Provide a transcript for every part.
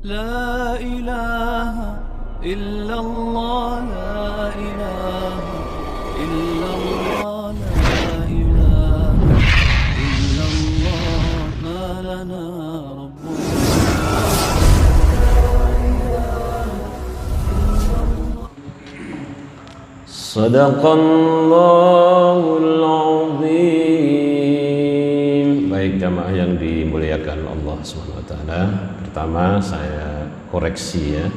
لا إله إلا الله لا إله إلا الله لا إله إلا الله ما لنا رب Sadaqallahul azim. Baik jamaah yang dimuliakan Allah SWT. Pertama saya koreksi ya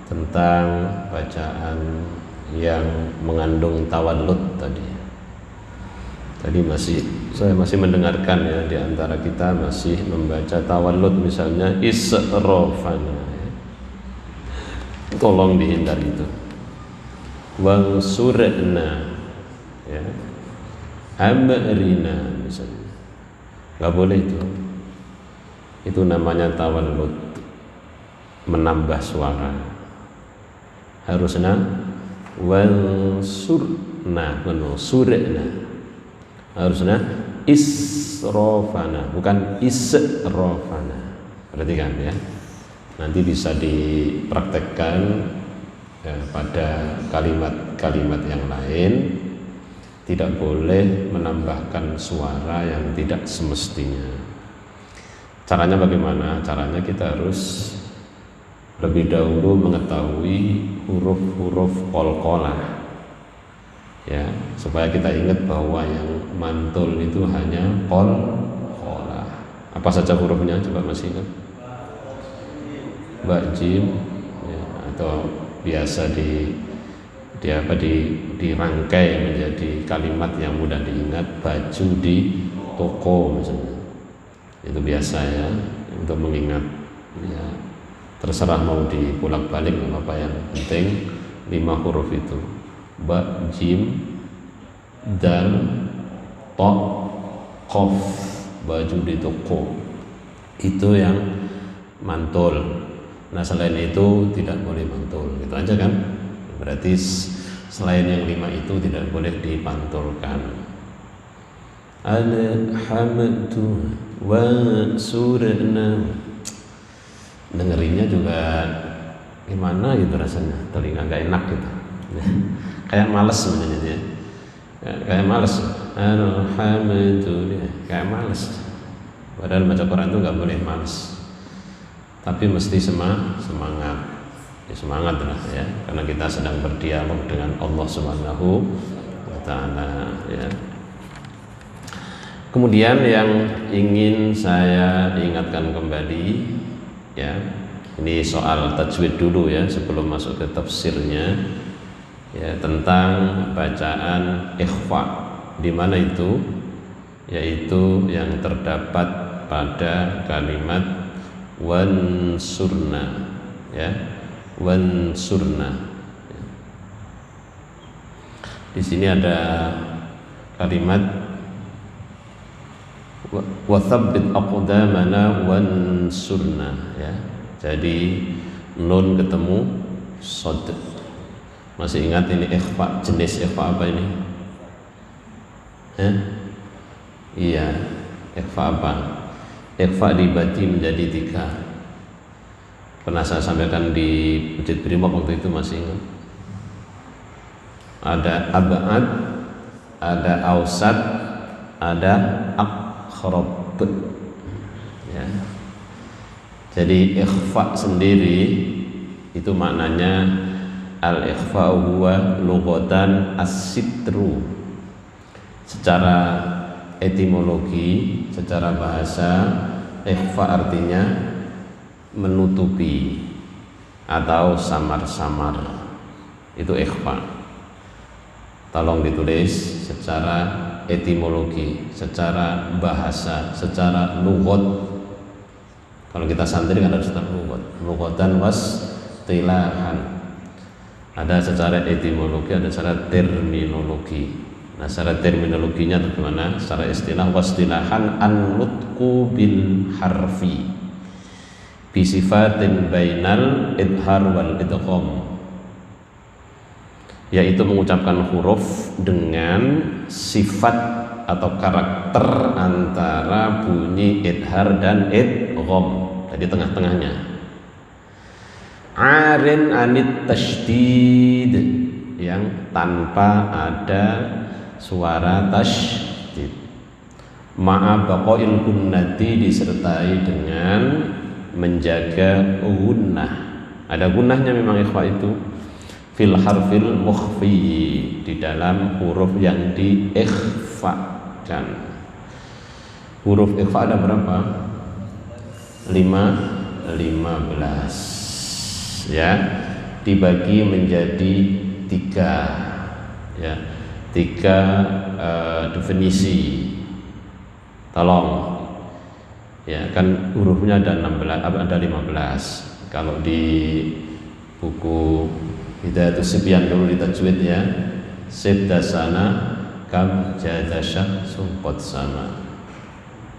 tentang bacaan yang mengandung tawallud tadi. Tadi saya masih mendengarkan ya, di antara kita masih membaca tawallud misalnya israfana ya. Tolong dihindari itu. Wansurna ya, amrina misalnya, nggak boleh itu namanya tawallud, menambah suara. Harusnya wansurna, surna, harusnya israfana, bukan israfana. Perhatikan ya, nanti bisa dipraktekkan ya, pada kalimat-kalimat yang lain. Tidak boleh menambahkan suara yang tidak semestinya. Caranya bagaimana? Caranya kita harus lebih dahulu mengetahui huruf-huruf qalqalah ya, supaya kita ingat bahwa yang mantul itu hanya qalqalah. Apa saja hurufnya? Coba masih ingat? Ba, jim ya, atau biasa dirangkai menjadi kalimat yang mudah diingat. Baju di toko misalnya, itu biasa ya untuk mengingat ya. Terserah mau dipulak balik apa, yang penting 5 huruf itu: ba, jim, dal, to, qof. Baju di toko itu yang mantul. Nah selain itu tidak boleh mantul, gitu aja kan. Berarti selain yang 5 itu tidak boleh dipantulkan. Alhamdu wa surna, dengerinnya juga gimana gitu rasanya, telinga gak enak gitu. Kayak males sebenarnya ya. Kayak males. Alhamdulillah, kayak males. Padahal baca Quran itu gak boleh males, tapi mesti semangat ya, semangat lah ya, karena kita sedang berdialog dengan Allah Subhanahu wa Ta'ala ya. Kemudian yang ingin saya ingatkan kembali ya, ini soal tajwid dulu ya sebelum masuk ke tafsirnya ya, tentang bacaan ikhfa. Di mana itu? Yaitu yang terdapat pada kalimat wansurna ya, wansurna. Di sini ada kalimat wathabbit aqdamana wansurna ya. Jadi nun ketemu shad. Masih ingat ini ikhfa, jenis ikhfa apa ini? Iya, ikhfa apa? Ikhfa dibagi menjadi 3. Pernah saya sampaikan di Masjid Brimob waktu itu, masih ingat? Ada ab'ad, ada ausat, ada aqrab ya. Jadi ikhfa sendiri itu maknanya al-ikhfa huwa lughatan as-sitru. Secara etimologi, secara bahasa, ikhfa artinya menutupi atau samar-samar. Itu ikhfa. Tolong ditulis secara etimologi, secara bahasa, secara lughat. Kalau kita santri kan harus secara lughat, lughatan wastilahan. Ada secara etimologi, ada secara terminologi. Nah, secara terminologinya bagaimana? Secara istilah wastilahan an-nutqu bil harfi bi sifatin bainal idhar wal idgham, yaitu mengucapkan huruf dengan sifat atau karakter antara bunyi idhar dan idgham, jadi tengah-tengahnya. arin anit tasydid, yang tanpa ada suara tasydid. Ma'a baqail gunnati, disertai dengan menjaga gunnah. Ada gunnahnya memang ikhfa itu. Fil harfil mukhfi, di dalam huruf yang diikhfakan. Huruf ikhfa ada berapa? 15 ya, dibagi menjadi 3 ya, 3 definisi. Tolong ya, kan hurufnya ada 15. Kalau di buku Hidayatus Sibyan dulu di tajwid ya, Sibdasana kam jadasya sumpot sama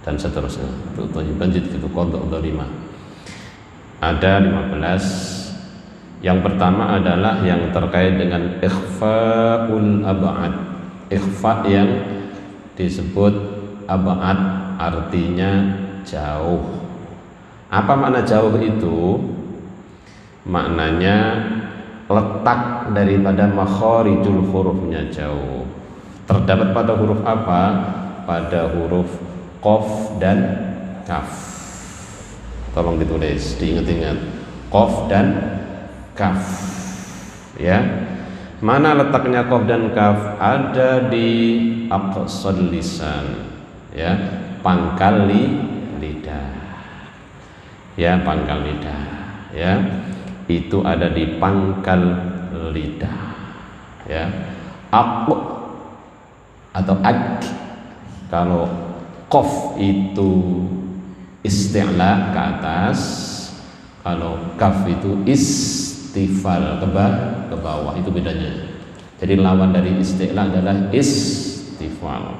dan seterusnya. Itu lanjut gitu, kodok 5. Ada 15. Yang pertama adalah yang terkait dengan ikhfa'ul ab'ad. Ikhfa yang disebut ab'ad artinya jauh. Apa makna jauh itu? Maknanya letak daripada makharijul hurufnya jauh. Terdapat pada huruf apa? Pada huruf qaf dan kaf. Tolong ditulis, diingat-ingat. Qaf dan kaf. Ya. Mana letaknya qaf dan kaf? Ada di aqsal lisan. Ya, pangkal lidah. Ya, pangkal lidah. Ya. Itu ada di pangkal lidah. Ya. Aq atau ak. Kalau qaf itu isti'la ke atas, kalau kaf itu istifal ke bawah, itu bedanya. Jadi lawan dari isti'la adalah istifal.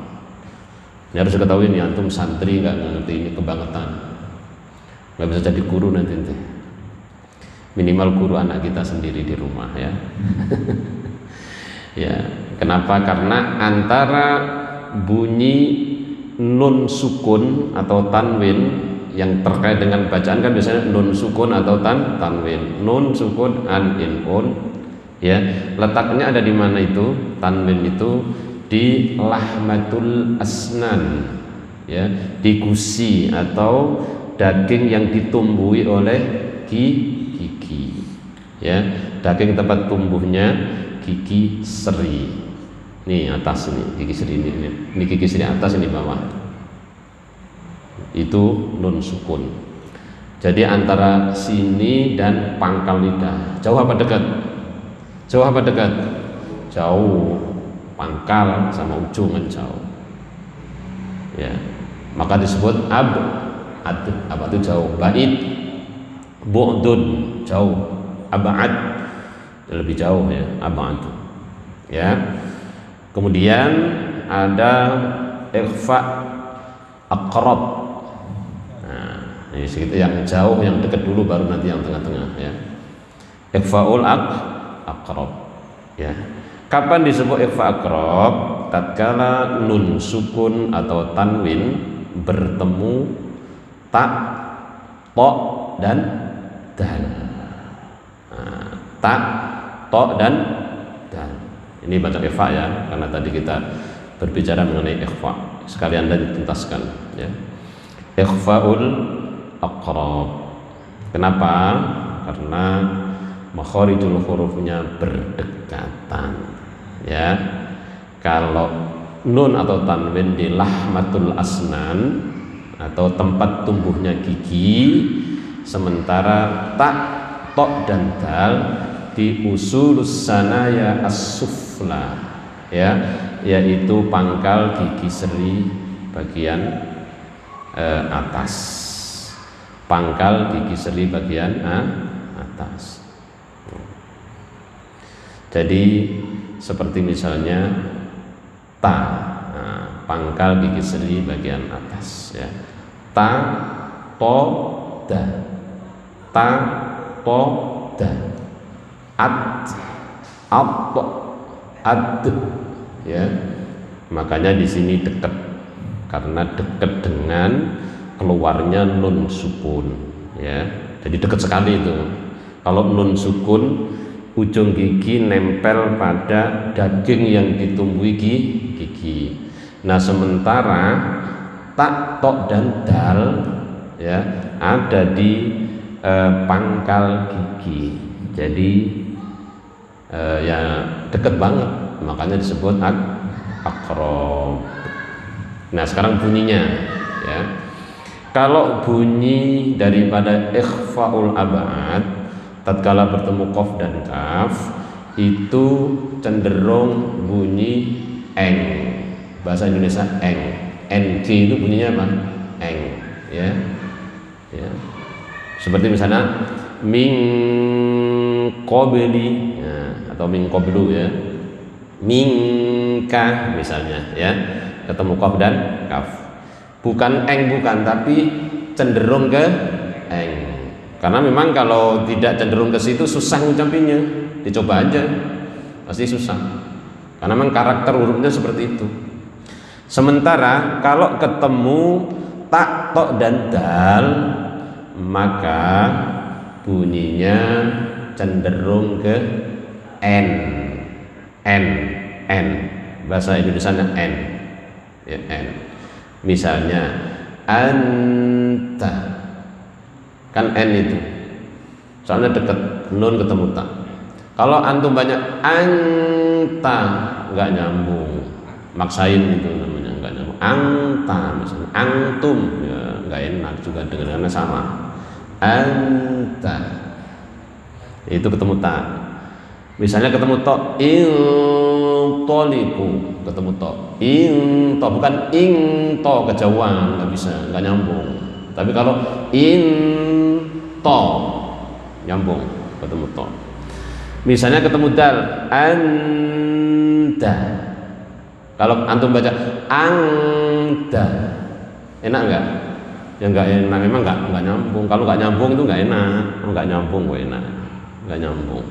Ini harus diketahui nih, antum santri nggak ngerti ini kebangetan, nggak bisa jadi guru nanti. Minimal guru anak kita sendiri di rumah ya. Ya, kenapa? Karena antara bunyi nun sukun atau tanwin yang terkait dengan bacaan kan biasanya nun sukun atau tanwin. Nun sukun an in un, ya, letaknya ada di mana itu? Tanwin itu di lahmatul asnan, ya, di gusi atau daging yang ditumbuhi oleh gigi, ya, daging tempat tumbuhnya gigi seri. Nih atas ini gigi seri, ini gigi seri atas, ini bawah. Itu nun sukun. Jadi antara sini dan pangkal lidah jauh apa dekat? Jauh apa dekat? Jauh. Pangkal sama ujung kan jauh. Ya, maka disebut ab. Apa itu jauh? Ba'id, bu'dun, jauh. Ab'ad, lebih jauh ya, ab'ad. Ya. Kemudian ada ikhfa aqrab. Nah, ini segitu yang jauh, yang dekat dulu, baru nanti yang tengah-tengah ya. Ikhfaul aqrab. Ya. Kapan disebut ikhfa aqrab? Tatkala nun sukun atau tanwin bertemu ta, to dan dal. Nah, ta, to dan dal. Ini baca ikhfa ya, karena tadi kita berbicara mengenai ikhfa. Sekalian dan dituntaskan ya. Ikhfaul aqrab. Kenapa? Karena makharijul hurufnya berdekatan. Ya. Kalau nun atau tanwin di lahmatul asnan atau tempat tumbuhnya gigi, sementara ta, to dan dal di usulus sanaya as-sufla, ya, yaitu pangkal gigi seri bagian atas. Pangkal gigi seri bagian atas. Jadi seperti misalnya ta, nah, pangkal gigi seri bagian atas ya. Ta, to, da. Ta, to, da. At, ad, ya. Makanya di sini dekat, karena dekat dengan keluarnya nun sukun, ya. Jadi dekat sekali itu. Kalau nun sukun, ujung gigi nempel pada daging yang ditumbuhi gigi. Nah, sementara ta, to dan dal ya ada di pangkal gigi. Jadi ya deket banget, makanya disebut aqrab. Nah, sekarang bunyinya ya. Kalau bunyi daripada ikhfaul abad tatkala bertemu qaf dan kaf itu cenderung bunyi eng. Bahasa Indonesia eng. Ng itu bunyinya apa? Eng ya. Ya. Seperti misalnya min qabli ya, atau min qablu ya. Minka misalnya ya. Ketemu qaf dan kaf. Bukan eng bukan, tapi cenderung ke eng. Karena memang kalau tidak cenderung ke situ susah ngucapinnya. Dicoba aja, pasti susah. Karena memang karakter hurufnya seperti itu. Sementara kalau ketemu ta, to dan dal, maka bunyinya cenderung ke n. Bahasa Indonesianya n. Ya, n. Misalnya anta, kan n itu soalnya dekat nun ketemu ta. Kalau antum banyak anta nggak nyambung, maksain itu namanya nggak nyambung. Anta misalnya antum ya nggak enak juga dengannya sama. Anta itu ketemu ta. Misalnya ketemu to intoliku, ketemu to into, bukan into kejauhan, nggak bisa, nggak nyambung. Tapi kalau into nyambung, ketemu to. Misalnya ketemu dal anda, kalau antum baca anda enak nggak? Ya nggak enak, memang nggak nyambung. Kalau nggak nyambung itu nggak enak, nggak nyambung kok enak, nggak nyambung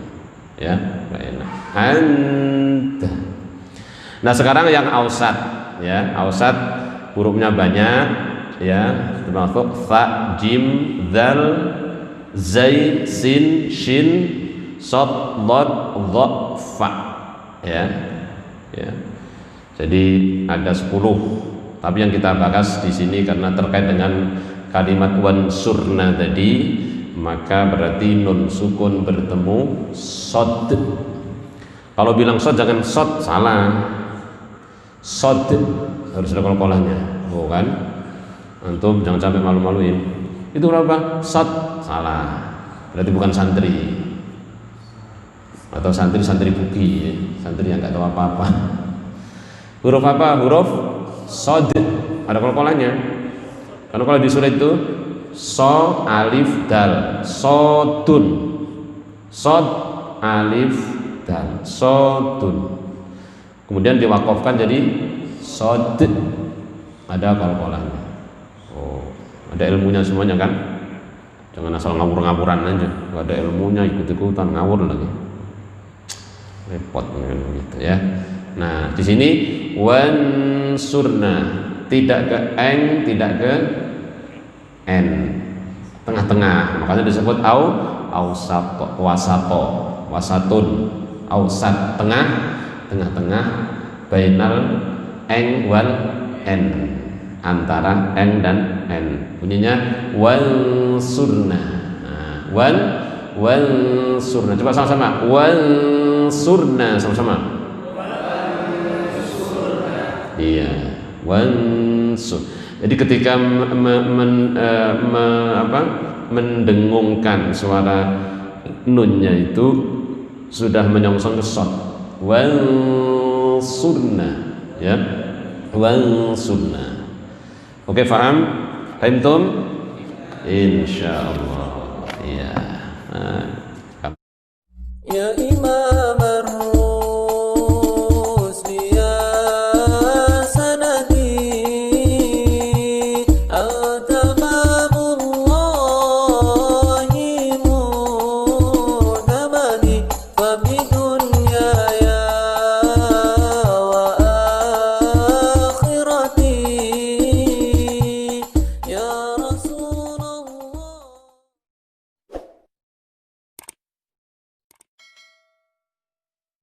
ya, nggak enak. Anda. Nah, sekarang yang ausat ya, ausat hurufnya banyak ya, termasuk fa, jim, dzal, zai, sin, shin, shad, dhad, dha, fa ya. Ya. Jadi ada 10. Tapi yang kita bahas di sini karena terkait dengan kalimat wansurna tadi, maka berarti nun sukun bertemu sod. Kalau bilang sod jangan sod, salah. Sod harus ada kol-kolannya, oh kan? Antum jangan sampai malu-maluin. Itu berapa? Sod, salah. Berarti bukan santri. Atau santri buki, ya. Santri yang nggak tahu apa-apa. Huruf apa? Huruf sod. Ada kol-kolannya. Karena kalau di surat itu so alif dal, sodun, sod alif dal, sodun. Kemudian diwakafkan jadi sod, ada kol-kolannya. Oh, ada ilmunya semuanya kan? Jangan asal ngawur-ngawuran aja. Gak ada ilmunya ikut-ikutan ngawur lagi. Repot gitu ya. Nah, di sini wansurna, tidak ke eng, tidak ke n, tengah-tengah, makanya disebut ausato, wasatun, ausat, tengah-tengah, bainal eng wal n, antara eng dan n. Bunyinya wansurna. Nah, wansurna, coba sama-sama wansurna, sama-sama. Iya, wansur. Jadi ketika mendengungkan suara nunnya itu sudah menyongsong ke shad. Wansurna ya, wansurna. Oke, paham? Fahimtum? Insyaallah. Iya. Nah.